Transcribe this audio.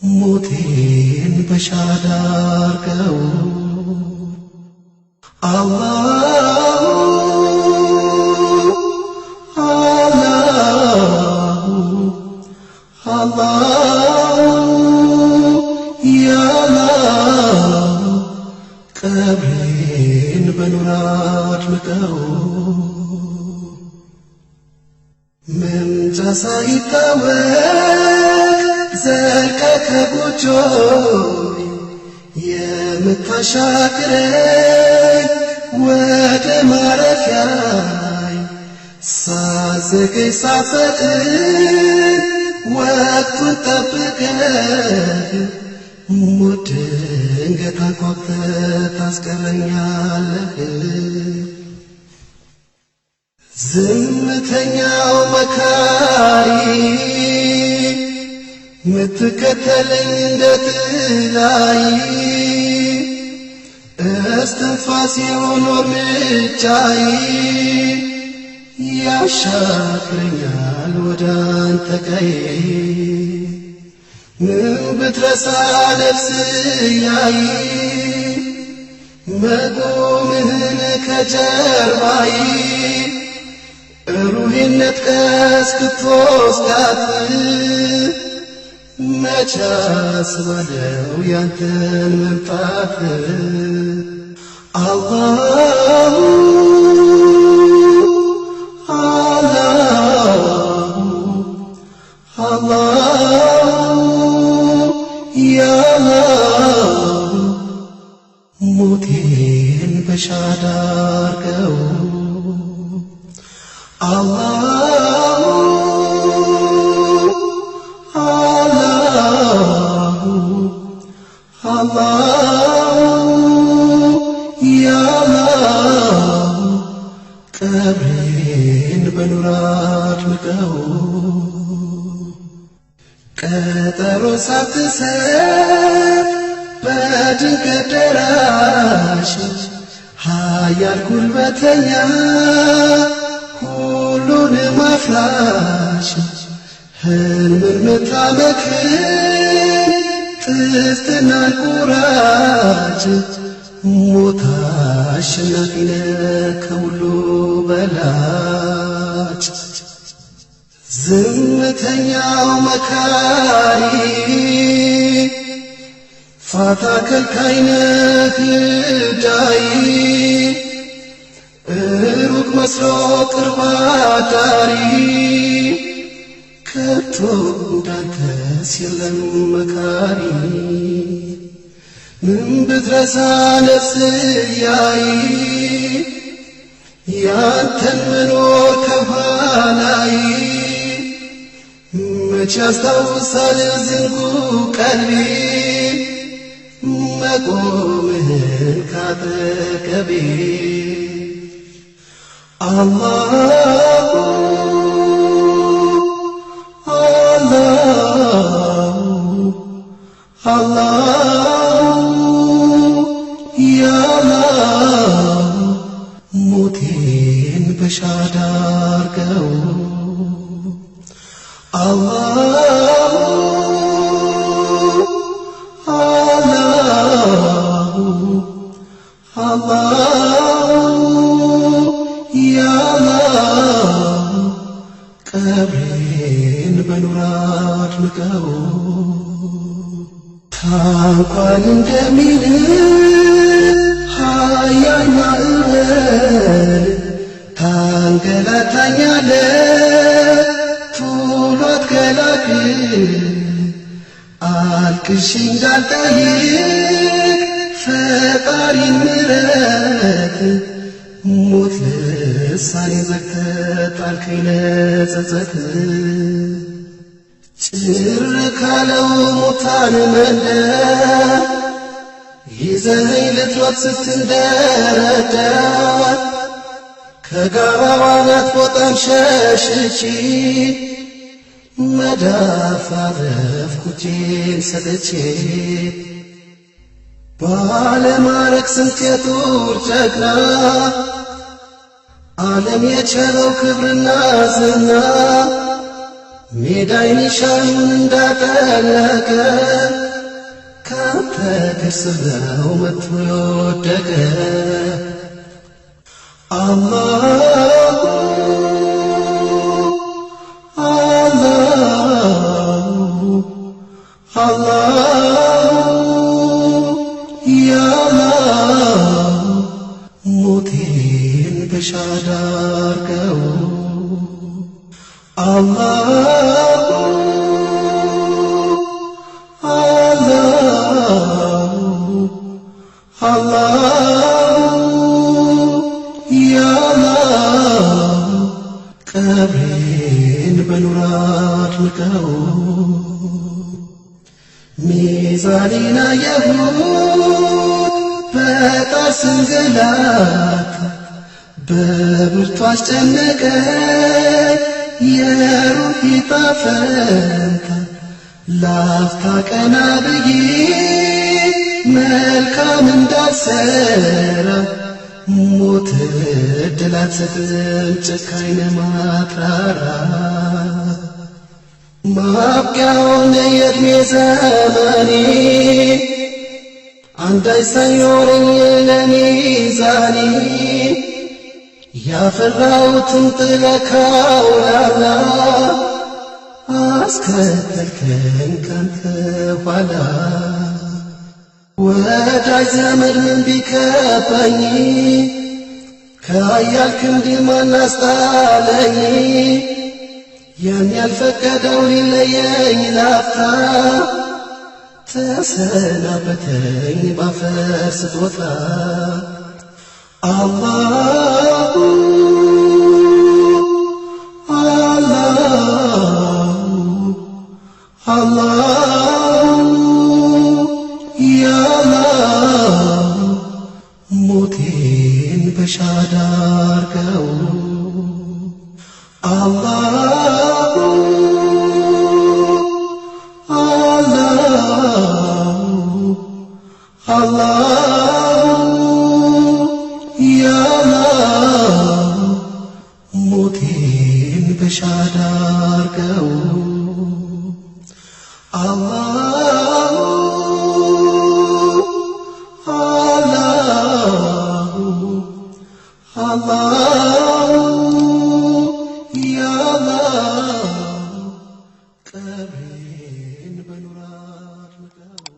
ሞቴን በሻዳ አርገው ቀብሬን በኑር አድምቀው መምጫ ሳይታወቅ ዘልቀህ ከጎጆዬ የምታሻግረኝ ወደ ማረፊያዬ ሳዘገይ ሳትፈጥን ወቅቱን ጠብቀህ ሞት ድንገት አንኳኩተህ ታስቀረኛለህ። ዝምተኛው መካሪ ምትከተለኝ እንደ ጥላይ እስትንፋሴ ሆኖ እርምጃዬ ያሻግረኛል ወደ አንተ ቀዬ ምን ብትረሳ ነፍስያዬ መቆምህን ከጀርባዬ ሩሄን ነጥቀህ እስክትወስዳት መቼ አስባለሁ ያንተን መምጣት። አላሁ አላሁ አላሁ ያ አላህ ሞቴን በሻዳ አርገው አላሁ አላሁ አላሁ ያ አላህ ቀብሬን በኑር አድምቀው ቀጠሮ ሳትሰጥ በድንገት ደራሽ ኃያል ጉልበተኛ ሁሉንም አፍራሽ ሕልምን ምታመክን ጥፍጥናን ቁራጭ ሞት አሸናፊ ነህ ከሁሉ በላጭ። ዝምተኛው መካሪ ፋታ ከልካይ ነህ ዳይ ሩቅ መስሎ ቅርብ አዳሪ ከቶ እንዳንተስ የለም መካሪ ምን ብትረሳ ነፍስያዬ ያንተን መኖር ከኋላዬ መቼ ያስታውሳል ዝንጉ ቀልቤ መቆምህን ካጠገቤ። አላሁ አላሁ አላሁ ያ አላህ ሞቴን በሻዳ አርገው አላሁ አላሁ አላሁ ያ አላህ ቀብሬን በኑር አድምቀው ታንኳን እንደሚል ኃያል ማዕበል ታንገላታኛለህ ቶሎ አትገላግል አልቅሼ እንዳልጠይቅ ፈጣሪን ምሕረት ሞት ልሳኔ ዘግተህ ጣልከኝ ለጸጸት። ጭር ካለው ሙታን መንደር ይዘኸኝ ልትሮጥ ስትንደረደር ከጋራው አናት ቦታም ሸሽቼ መዳፍ አረፍኩቼን ሰጥቼ ባለማረግ ስንት የጦር ጀግና ዓለም የቸረው ክብርና ዝና ሜዳይን ሻዩን እንዳጠለቀ ካንተ ከስር ነው መጥቶ የወደቀ አላሁ አላሁ አላሁ ያአላህ ሞቴን በሻዳ አርገው አላሁ አላሁ አላሁ ያአላህ ቀብሬን በኑር አድምቀው ሚዛኔን አየሁት በጣር ስንገላታ በብርቱ አስጨነቀኝ የሩህ ዕጣ ፈንታ ላፍታ ቀና ብዬ መልካም እንዳልሰራ ሞት ዕድል አትሰጥም ጨካኝ ነህ ማትራራ ማብቂያውን የዕድሜ ዘመኔ አንዳች ሳይኖረኝ ለሚዛኔ ያፈራሁትን ጥለህ ካውላላ አስከተልከኝ ካንተ ኋላ ወዳጅ ዘመድ ምን ቢከፋኝ ከኃያል ክንድህ ማን አስጣለኝ ያን ያልፈቀደው ሊለየኝ ላፍታ ተሰናበተኝ ባፈር ስጦታ አላሁ አላሁ አላሁ ያአላህ ሞቴን በሻዳ አርገው አላሁ አላሁ አላሁ ያአላህ ሞቴን በሻዳ አርገው አላሁ አላሁ አላሁ ያአላህ ቀብሬን በኑር አድምቀው